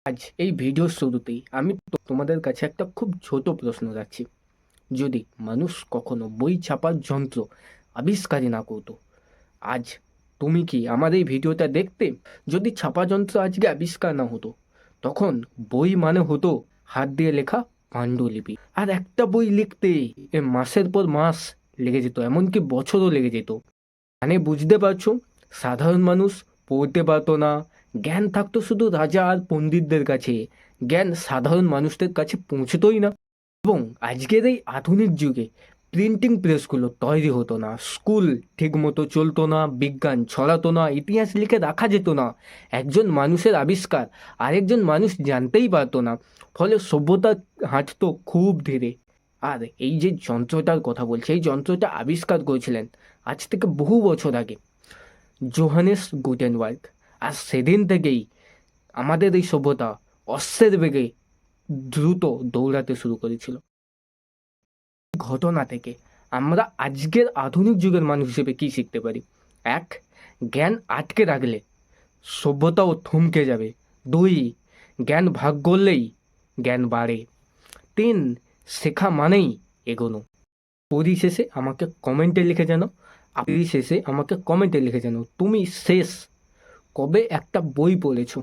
আজ এই ভিডিওর শুরুতেই আমি তোমাদের কাছে একটা খুব ছোট প্রশ্ন রাখছি। যদি মানুষ কখনো বই ছাপার যন্ত্র আবিষ্কারই না করতো, আজ তুমি কি আমার এই ভিডিওটা দেখতে? যদি ছাপা যন্ত্র আজকে আবিষ্কার না হতো, তখন বই মানে হতো হাত দিয়ে লেখা পাণ্ডুলিপি। আর একটা বই লিখতে মাসের পর মাস লেগে যেত, এমনকি বছরও লেগে যেত। মানে বুঝতে পারছো, সাধারণ মানুষ পড়তে পারতো না। জ্ঞান থাকতো শুধু রাজা আর পণ্ডিতদের কাছে, জ্ঞান সাধারণ মানুষদের কাছে পৌঁছতোই না। এবং আজকের এই আধুনিক যুগে প্রিন্টিং প্রেসগুলো তৈরি হতো না, স্কুল ঠিকমতো চলতো না, বিজ্ঞান ছড়াতো না, ইতিহাস লিখে রাখা যেত না। একজন মানুষের আবিষ্কার আরেকজন মানুষ জানতেই পারতো না। ফলে সভ্যতা হাঁটতো খুব ধীরে। আর এই যে যন্ত্রটার কথা বলছি, এই যন্ত্রটা আবিষ্কার করেছিলেন আজ থেকে বহু বছর আগে জোহানেস গুটেনবার্গ। আর সেদিন থেকেই আমাদের এই সভ্যতা অশ্বের বেগে দ্রুত দৌড়াতে শুরু করেছিল। ঘটনা থেকে আমরা আজকের আধুনিক যুগের মানুষ হিসেবে কি শিখতে পারি? এক, জ্ঞান আটকে রাখলে সভ্যতাও থমকে যাবে। দুই, জ্ঞান ভাগ করলেই জ্ঞান বাড়ে। তিন, শেখা মানেই এগোনো। পরিশেষে আমাকে কমেন্টে লিখে জানো, পরিশেষে আমাকে কমেন্টে লিখে জানো তুমি শেষ কবে একটা বই পড়েছো।